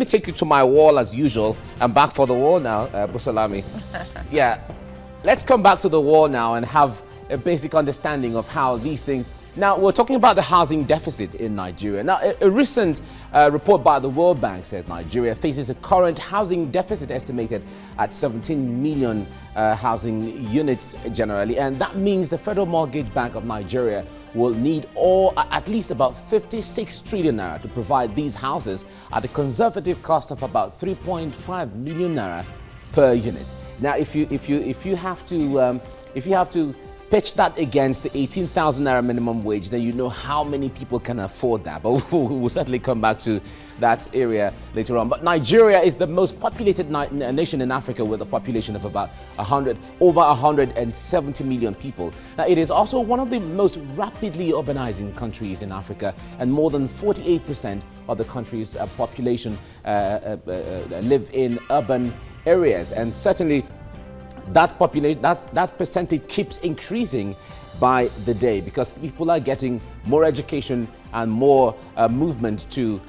me take you to my wall as usual. I'm back for the wall now, Busalami. Yeah, let's come back to the wall now and have a basic understanding of how these things. Now, we're talking about the housing deficit in Nigeria. Now, a recent report by the World Bank says Nigeria faces a current housing deficit estimated at 17 million housing units generally. And that means the Federal Mortgage Bank of Nigeria will need at least about 56 trillion naira to provide these houses at a conservative cost of about 3.5 million naira per unit. Now, if you have to pitch that against the 18,000 naira minimum wage, then you know how many people can afford that. But we'll certainly come back to that area later on. But Nigeria is the most populated nation in Africa with a population of about over 170 million people. Now, it is also one of the most rapidly urbanizing countries in Africa, and more than 48% of the country's population live in urban areas. And certainly, that percentage keeps increasing by the day because people are getting more education and more movement to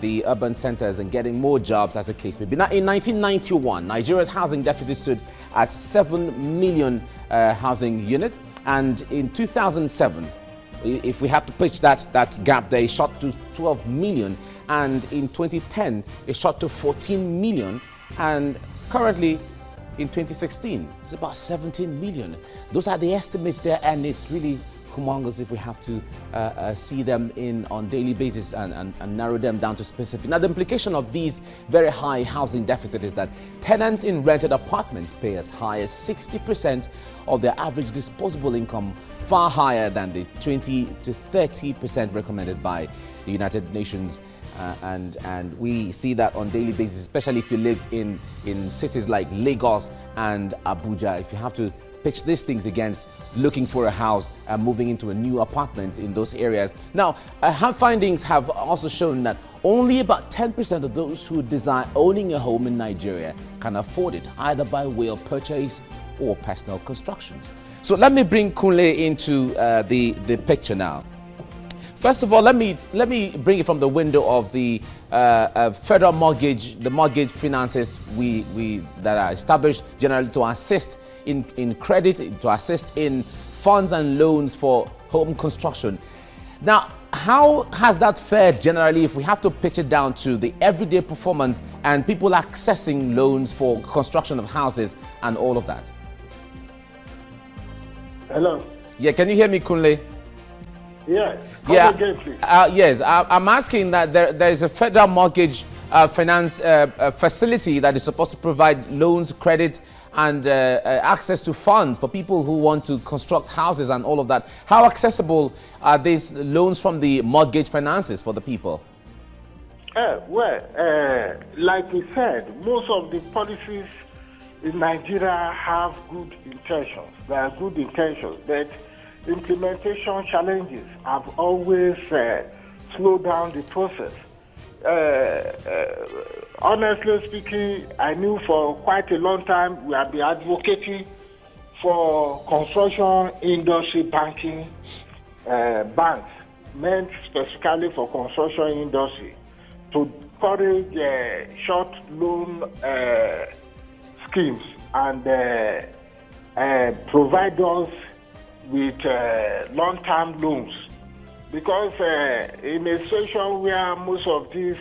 the urban centers and getting more jobs, as the case may be. Now, in 1991, Nigeria's housing deficit stood at 7 million housing units, and in 2007, if we have to pitch that gap there, it shot to 12 million, and in 2010, it shot to 14 million, and currently, in 2016, it's about 17 million. Those are the estimates there, and it's really humongous if we have to see them on daily basis and narrow them down to specific. Now, the implication of these very high housing deficit is that tenants in rented apartments pay as high as 60% of their average disposable income, far higher than the 20 to 30% recommended by the United Nations. And we see that on daily basis, especially if you live in cities like Lagos and Abuja. If you have to pitch these things against looking for a house and moving into a new apartment in those areas. Now, findings have also shown that only about 10% of those who desire owning a home in Nigeria can afford it, either by way of purchase or personal constructions. So let me bring Kunle into the picture now. First of all, let me bring it from the window of the federal mortgage, the mortgage finances that are established generally to assist in credit, to assist in funds and loans for home construction. Now, how has that fared generally if we have to pitch it down to the everyday performance and people accessing loans for construction of houses and all of that? Hello. Yeah, can you hear me, Kunle? Yes. Yeah. Yes, I'm asking that there is a federal mortgage finance facility that is supposed to provide loans, credit, and access to funds for people who want to construct houses and all of that. How accessible are these loans from the mortgage finances for the people? Like we said, most of the policies in Nigeria have good intentions. There are good intentions, but implementation challenges have always slowed down the process. Honestly speaking, I knew for quite a long time we have been advocating for construction industry banking banks meant specifically for construction industry to encourage short loan schemes and provide us with long-term loans, because in a situation where most of these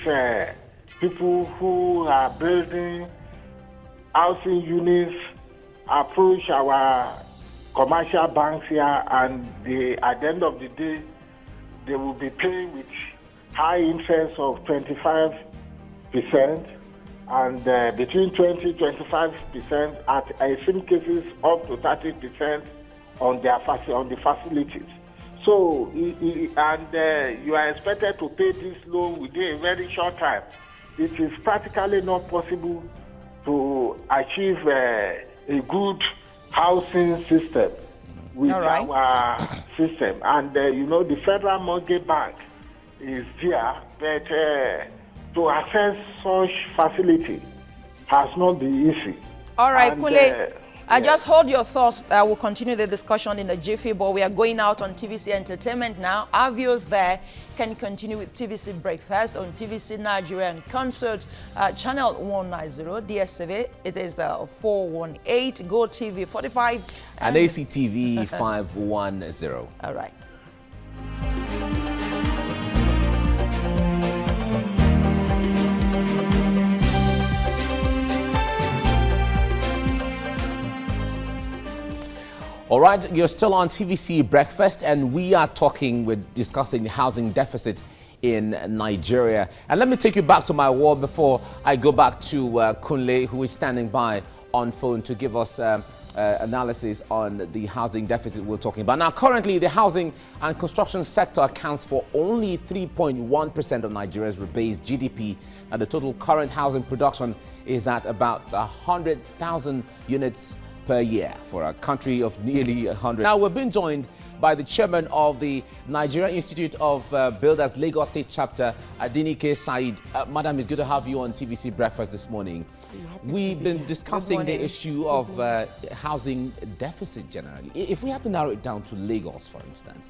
people who are building housing units approach our commercial banks here, and at the end of the day, they will be paying with high interest of 25%, and between 20-25%, at some cases up to 30% on the facilities. So, you are expected to pay this loan within a very short time. It is practically not possible to achieve a good housing system with our system. And, the Federal Mortgage Bank is there, but to access such facility has not been easy. All right, Kunle. Just hold your thoughts. We'll continue the discussion in a jiffy, but we are going out on TVC Entertainment now. Our viewers there can continue with TVC Breakfast on TVC Nigerian Concert, channel 190, DSTV, it is 418, Go TV 45. And ACTV 510. All right. All right, you're still on TVC Breakfast, and we are discussing the housing deficit in Nigeria. And let me take you back to my wall before I go back to Kunle, who is standing by on phone to give us analysis on the housing deficit we're talking about. Now, currently, the housing and construction sector accounts for only 3.1% of Nigeria's rebased GDP, and the total current housing production is at about 100,000 units per year for a country of nearly 100. Now, we're being joined by the chairman of the Nigeria Institute of Builders Lagos State Chapter, Adinike Said. Madam, it's good to have you on TVC Breakfast this morning. We've been discussing the issue of housing deficit generally. If we have to narrow it down to Lagos, for instance,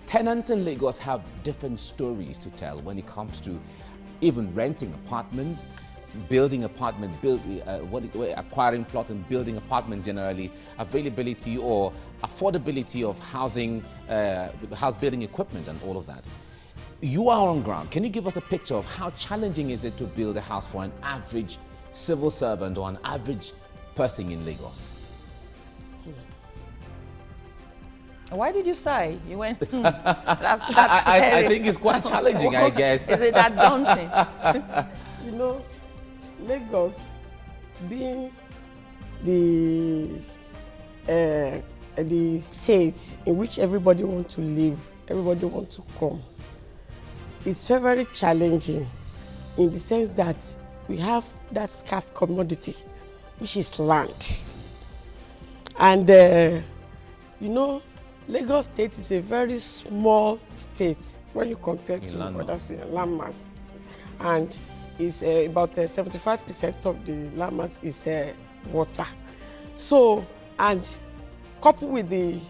tenants in Lagos have different stories to tell when it comes to even renting apartments, building apartment, acquiring plot and building apartments generally, availability or affordability of housing, house building equipment and all of that. You are on ground. Can you give us a picture of how challenging is it to build a house for an average civil servant or an average person in Lagos? Why did you sigh? You went, that's I think it's quite challenging, I guess. Is it that daunting? You know, Lagos being the state in which everybody wants to live, everybody wants to come, it's very, very challenging in the sense that we have that scarce commodity, which is land. And, you know, Lagos State is a very small state when you compare to other landmass. And is about 75% of the landmass is water. So, and coupled with the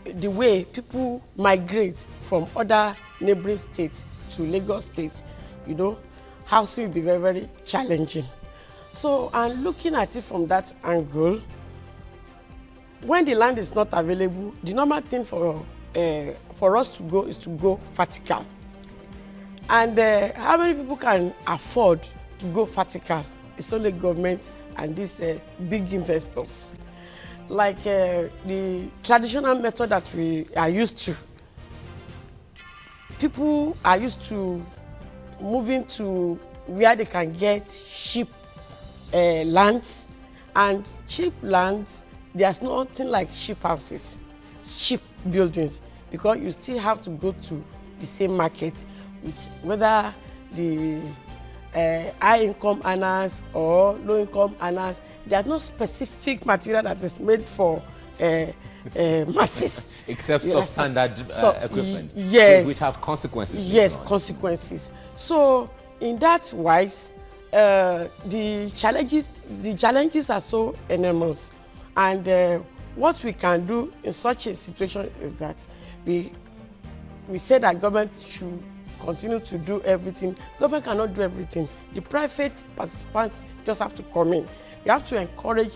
way people migrate from other neighboring states to Lagos State, you know, housing will be very, very challenging. So, and looking at it from that angle, when the land is not available, the normal thing for us to go is to go vertical. And how many people can afford to go vertical? It's only government and these big investors. Like the traditional method that we are used to. People are used to moving to where they can get cheap lands. And cheap lands, there's nothing like cheap houses, cheap buildings, because you still have to go to the same market with whether the high income earners or low income earners. There's no specific material that is made for masses. Except substandard equipment, yes, which have consequences. Yes, consequences. So in that wise, the challenges are so enormous. And what we can do in such a situation is that we say that government should continue to do everything. Government cannot do everything. The private participants just have to come in. You have to encourage.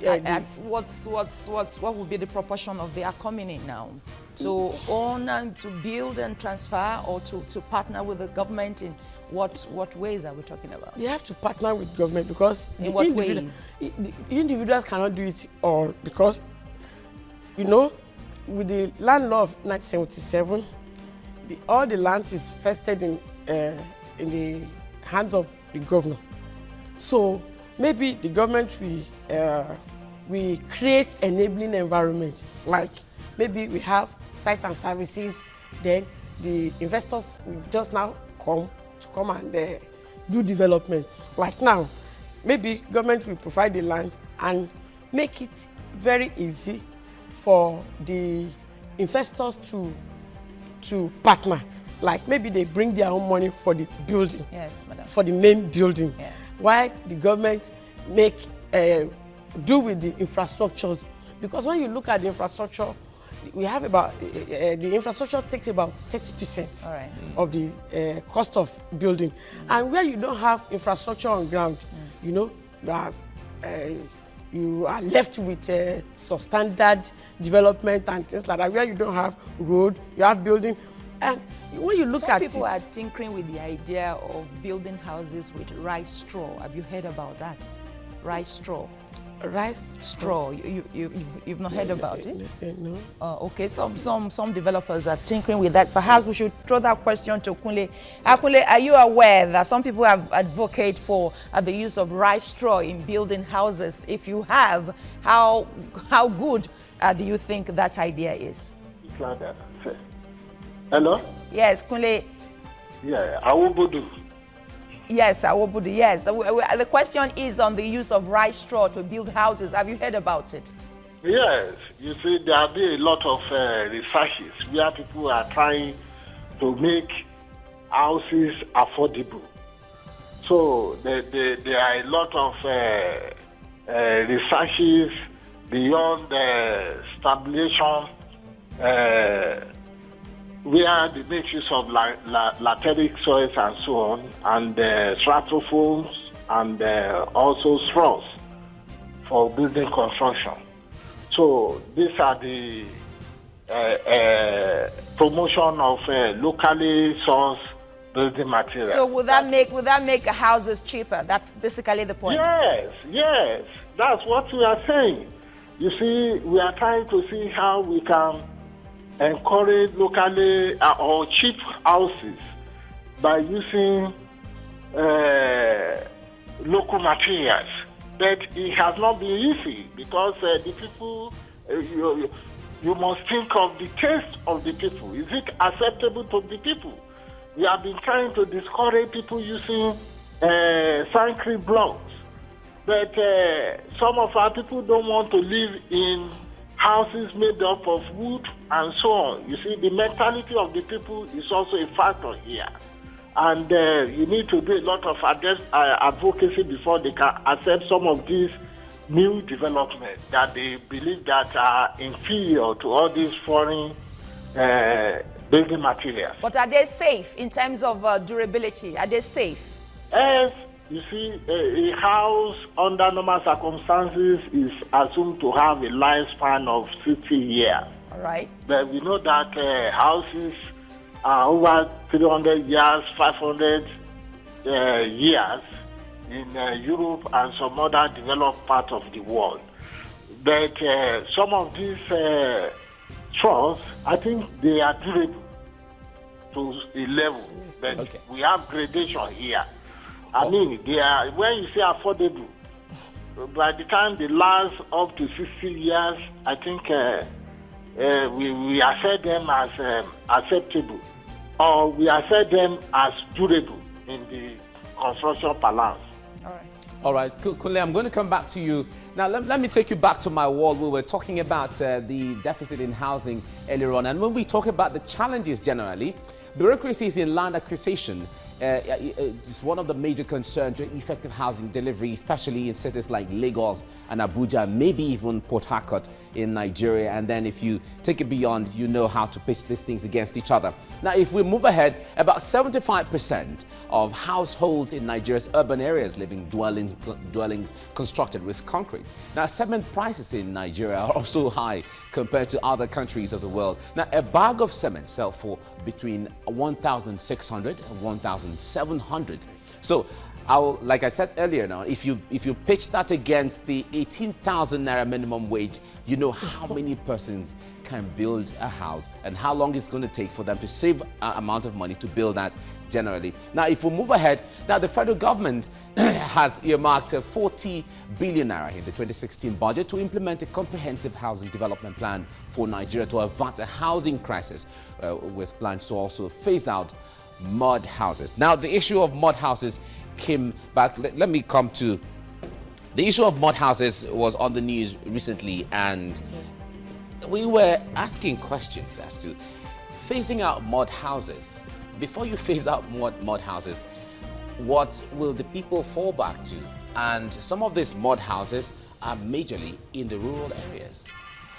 What would be the proportion of their coming in now? To own and to build and transfer, or to partner with the government? In what ways are we talking about? You have to partner with government, because in what ways? The individuals cannot do it all, because, you know, with the land law of 1977, all the lands is vested in the hands of the governor. So maybe the government we create enabling environment, like maybe we have site and services, then the investors will just now come and do development. Like now, maybe government will provide the land and make it very easy for the investors to partner. Like maybe they bring their own money for the building, yes, madam, for the main building, yeah. While the government make do with the infrastructures. Because when you look at the infrastructure, we have about, the infrastructure takes about 30% All right. of the cost of building. And where you don't have infrastructure on ground, you know, you are left with substandard development and things like that. Where you don't have road, you have building. And when you look Some at people it, are tinkering with the idea of building houses with rice straw. Have you heard about that? Rice straw. rice Straw. You've not heard about it? No. Okay, some developers are tinkering with that. Perhaps we should throw that question to Kunle. Kunle, are you aware that some people have advocate for the use of rice straw in building houses? If you have, how good do you think that idea is? Hello? Yes, Kunle. Yeah, Awubudu. Yes, Awobudu, yes. The question is on the use of rice straw to build houses. Have you heard about it? Yes, you see, there have been a lot of researches where people are trying to make houses affordable. So there are a lot of researches beyond stabilization, where they make use of lateric soils and so on, and stratofoams, and also straws for building construction. So these are the promotion of locally sourced building materials. So would that make houses cheaper? That's basically the point. Yes, that's what we are saying. You see, we are trying to see how we can encourage locally or cheap houses by using local materials. But it has not been easy because the people, you must think of the taste of the people. Is it acceptable to the people? We have been trying to discourage people using concrete blocks. But some of our people don't want to live in houses made up of wood and so on. You see, the mentality of the people is also a factor here. And you need to do a lot of advocacy before they can accept some of these new developments that they believe that are inferior to all these foreign building materials. But are they safe in terms of durability? Are they safe? As you see, a house under normal circumstances is assumed to have a lifespan of 60 years. All right. But we know that houses are over 300 years, 500 years in Europe and some other developed parts of the world. But some of these straws, I think they are durable to a level. But okay, we have gradation here. I mean, they are, when you say affordable, by the time they last up to 60 years, I think we assess them as acceptable, or we assess them as durable in the construction balance. All right. all right. Kunle, I'm going to come back to you. Now, let me take you back to my wall. We were talking about the deficit in housing earlier on. And when we talk about the challenges generally, bureaucracies in land acquisition is one of the major concerns to effective housing delivery, especially in cities like Lagos and Abuja, maybe even Port Harcourt in Nigeria. And then if you take it beyond, you know how to pitch these things against each other. Now, if we move ahead, about 75% of households in Nigeria's urban areas live in dwellings constructed with concrete. Now, cement prices in Nigeria are also high compared to other countries of the world. Now, a bag of cement sells for between 1,600 and 1,700. So, like I said earlier now, if you pitch that against the 18,000 naira minimum wage, you know how many persons can build a house and how long it's going to take for them to save an amount of money to build that generally. Now, if we move ahead, now the federal government has earmarked 40 billion naira in the 2016 budget to implement a comprehensive housing development plan for Nigeria to avert a housing crisis, with plans to also phase out mud houses. Now, the issue of mud houses came back. Let me come to the issue of mud houses. Was on the news recently, and we were asking questions as to phasing out mud houses. Before you phase out mud houses, what will the people fall back to? And some of these mud houses are majorly in the rural areas.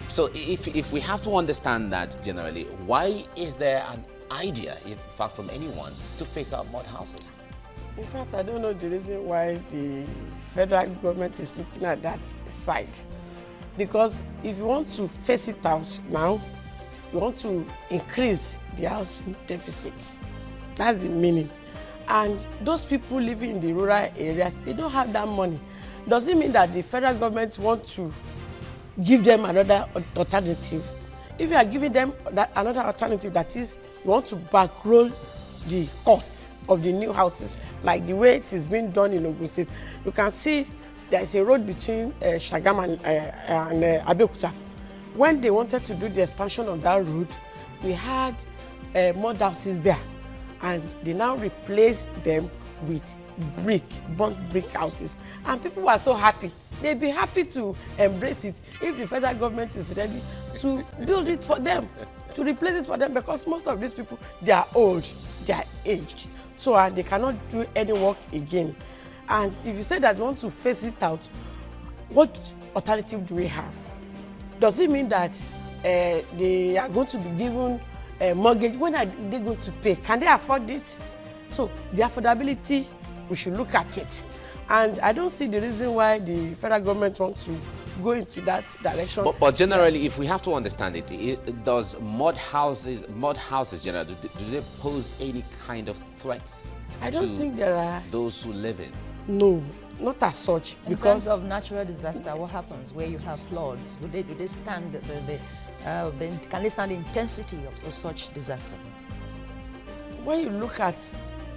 So if we have to understand that generally, why is there an idea, in fact, from anyone to phase out mud houses? In fact, I don't know the reason why the federal government is looking at that side. Because if you want to phase it out now, you want to increase the housing deficit. That's the meaning. And those people living in the rural areas, they don't have that money. Does it mean that the federal government wants to give them another alternative? If you are giving them another alternative, that is, you want to backroll the cost of the new houses, like the way it is being done in Ogun State. You can see there is a road between Shagam and Abeokuta. When they wanted to do the expansion of that road, we had mud houses there, and they now replaced them with burnt brick houses, and people were so happy. They'd be happy to embrace it if the federal government is ready to build it for them, to replace it for them, because most of these people, they are old, they are aged, so and they cannot do any work again. And if you say that you want to phase it out, what alternative do we have? Does it mean that they are going to be given a mortgage? When are they going to pay? Can they afford it? So the affordability, we should look at it. And I don't see the reason why the federal government wants to go into that direction. But generally, if we have to understand it, does mud houses generally, do they pose any kind of threats? I don't think there are those who live in? No, not as such. In terms of natural disaster, what happens where you have floods? Do they stand can they stand the intensity of such disasters? When you look at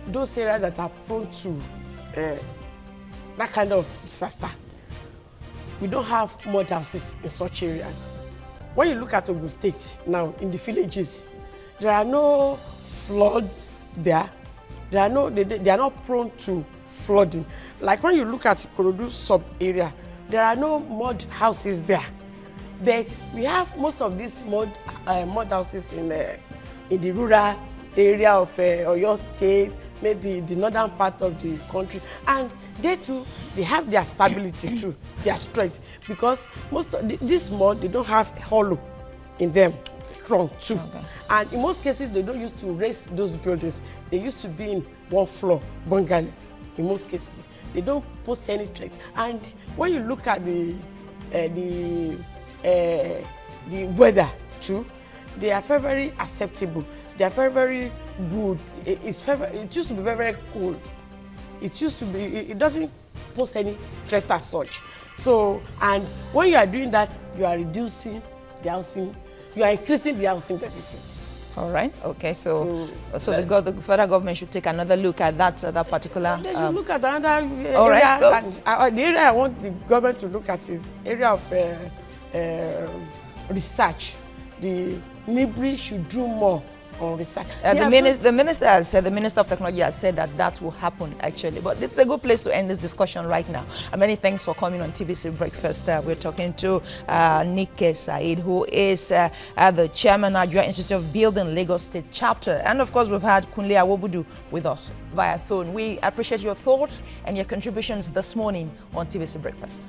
those areas that are prone to that kind of disaster, we don't have mud houses in such areas. When you look at Ogun State now, in the villages, there are no floods there. They are not prone to flooding. Like when you look at Ikorodu sub-area, there are no mud houses there. But we have most of these mud houses in the rural area of Oyo State, maybe the northern part of the country, and they too, they have their stability too, their strength, because most of this mud, they don't have hollow in them, strong too. Okay. And in most cases, they don't used to raise those buildings. They used to be in one floor bungalow. In most cases, they don't pose any threat. And when you look at the weather too, they are very, very acceptable. They are very, very good. It used to be very, very cold. It used to be, it doesn't pose any threat as such. So, and when you are doing that, you are reducing the housing, you are increasing the housing deficit. All right. Okay. So the federal government should take another look at that particular. They should look at another area. All right. So, and the area I want the government to look at is area of research. The NIBRI should do more on research. The minister has said, the Minister of Technology has said that will happen actually. But it's a good place to end this discussion right now. Many thanks for coming on TVC Breakfast. We're talking to Nike Said, who is the chairman of Nigeria Institute of Building Lagos State Chapter. And of course, we've had Kunle Awobudu with us via phone. We appreciate your thoughts and your contributions this morning on TVC Breakfast.